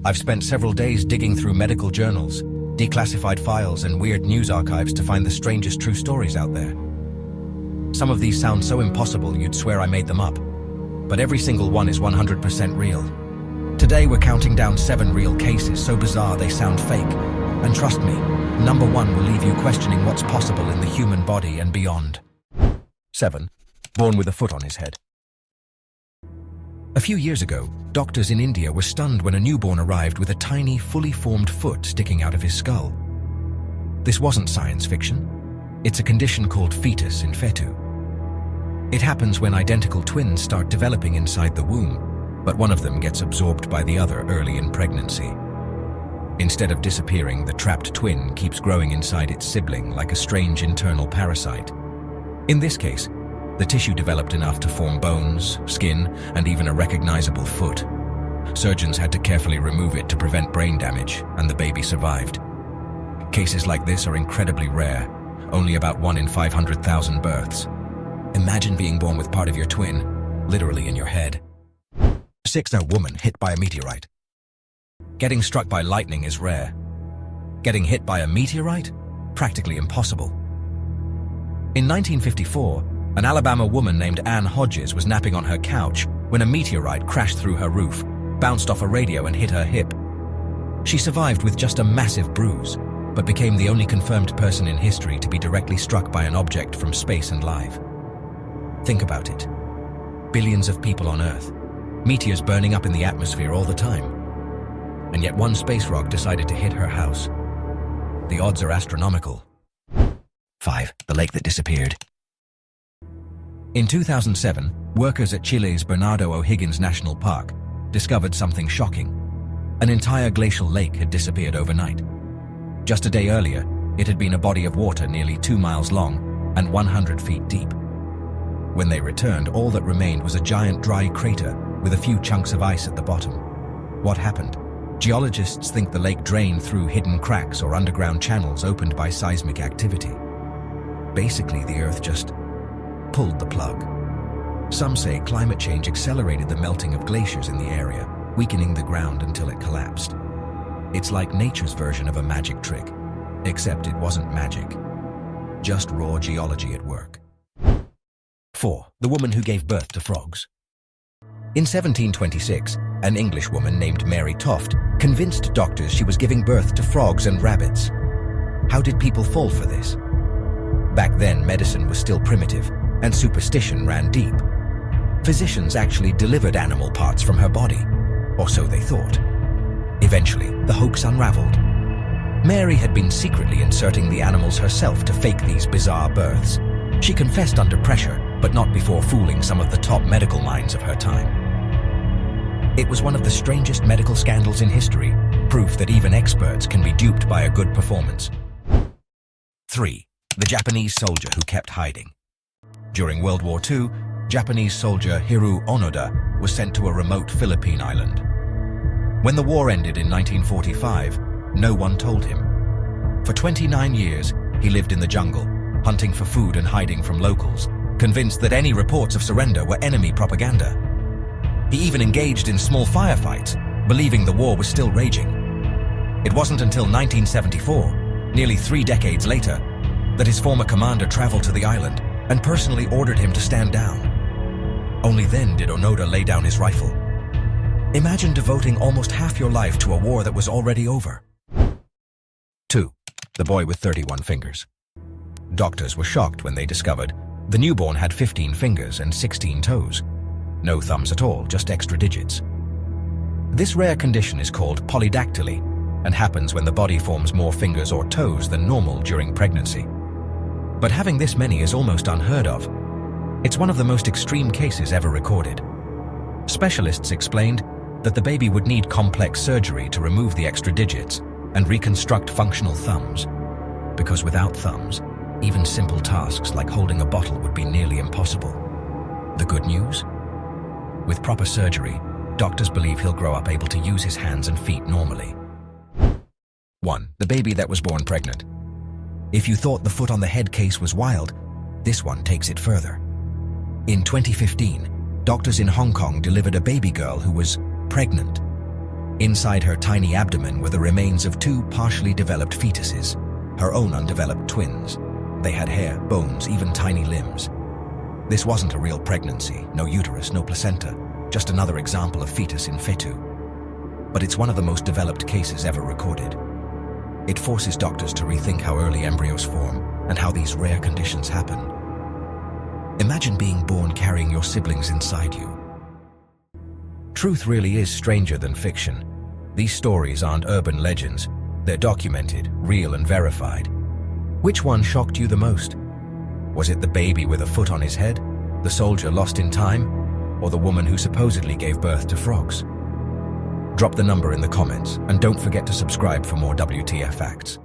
I've spent several days digging through medical journals, declassified files, and weird news archives to find the strangest true stories out there. Some of these sound so impossible you'd swear I made them up, but every single one is 100% real. Today we're counting down 7 real cases so bizarre they sound fake. And trust me, number 1 will leave you questioning what's possible in the human body and beyond. 7. Born with a foot on his head. A few years ago, doctors in India were stunned when a newborn arrived with a tiny, fully formed foot sticking out of his skull. This wasn't science fiction. It's a condition called fetus in fetu. It happens when identical twins start developing inside the womb, but one of them gets absorbed by the other early in pregnancy. Instead of disappearing, the trapped twin keeps growing inside its sibling like a strange internal parasite. In this case, the tissue developed enough to form bones, skin, and even a recognizable foot. Surgeons had to carefully remove it to prevent brain damage, and the baby survived. Cases like this are incredibly rare, only about 1 in 500,000 births. Imagine being born with part of your twin, literally in your head. 6. A woman hit by a meteorite. Getting struck by lightning is rare. Getting hit by a meteorite? Practically impossible. In 1954, an Alabama woman named Ann Hodges was napping on her couch when a meteorite crashed through her roof, bounced off a radio and hit her hip. She survived with just a massive bruise, but became the only confirmed person in history to be directly struck by an object from space and live. Think about it. Billions of people on Earth, meteors burning up in the atmosphere all the time. And yet one space rock decided to hit her house. The odds are astronomical. 5. The lake that disappeared. In 2007, workers at Chile's Bernardo O'Higgins National Park discovered something shocking. An entire glacial lake had disappeared overnight. Just a day earlier, it had been a body of water nearly 2 miles long and 100 feet deep. When they returned, all that remained was a giant dry crater with a few chunks of ice at the bottom. What happened? Geologists think the lake drained through hidden cracks or underground channels opened by seismic activity. Basically, the Earth just pulled the plug. Some say climate change accelerated the melting of glaciers in the area, weakening the ground until it collapsed. It's like nature's version of a magic trick, except it wasn't magic. Just raw geology at work. 4. The woman who gave birth to frogs. In 1726, an English woman named Mary Toft convinced doctors she was giving birth to frogs and rabbits. How did people fall for this? Back then, medicine was still primitive, and superstition ran deep. Physicians actually delivered animal parts from her body, or so they thought. Eventually, the hoax unraveled. Mary had been secretly inserting the animals herself to fake these bizarre births. She confessed under pressure, but not before fooling some of the top medical minds of her time. It was one of the strangest medical scandals in history, proof that even experts can be duped by a good performance. 3. The Japanese soldier who kept hiding. During World War II, Japanese soldier Hiroo Onoda was sent to a remote Philippine island. When the war ended in 1945, no one told him. For 29 years, he lived in the jungle, hunting for food and hiding from locals, convinced that any reports of surrender were enemy propaganda. He even engaged in small firefights, believing the war was still raging. It wasn't until 1974, nearly 3 decades later, that his former commander traveled to the island and personally ordered him to stand down. Only then did Onoda lay down his rifle. Imagine devoting almost half your life to a war that was already over. 2. The boy with 31 fingers. Doctors were shocked when they discovered the newborn had 15 fingers and 16 toes. No thumbs at all, just extra digits. This rare condition is called polydactyly and happens when the body forms more fingers or toes than normal during pregnancy. But having this many is almost unheard of. It's one of the most extreme cases ever recorded. Specialists explained that the baby would need complex surgery to remove the extra digits and reconstruct functional thumbs, because without thumbs, even simple tasks like holding a bottle would be nearly impossible. The good news? With proper surgery, doctors believe he'll grow up able to use his hands and feet normally. 1. The baby that was born pregnant. If you thought the foot on the head case was wild, this one takes it further. In 2015, doctors in Hong Kong delivered a baby girl who was pregnant. Inside her tiny abdomen were the remains of two partially developed fetuses, her own undeveloped twins. They had hair, bones, even tiny limbs. This wasn't a real pregnancy, no uterus, no placenta, just another example of fetus in fetu. But it's one of the most developed cases ever recorded. It forces doctors to rethink how early embryos form and how these rare conditions happen. Imagine being born carrying your siblings inside you. Truth really is stranger than fiction. These stories aren't urban legends. They're documented, real and verified. Which one shocked you the most? Was it the baby with a foot on his head, the soldier lost in time, or the woman who supposedly gave birth to frogs? Drop the number in the comments, and don't forget to subscribe for more WTF facts.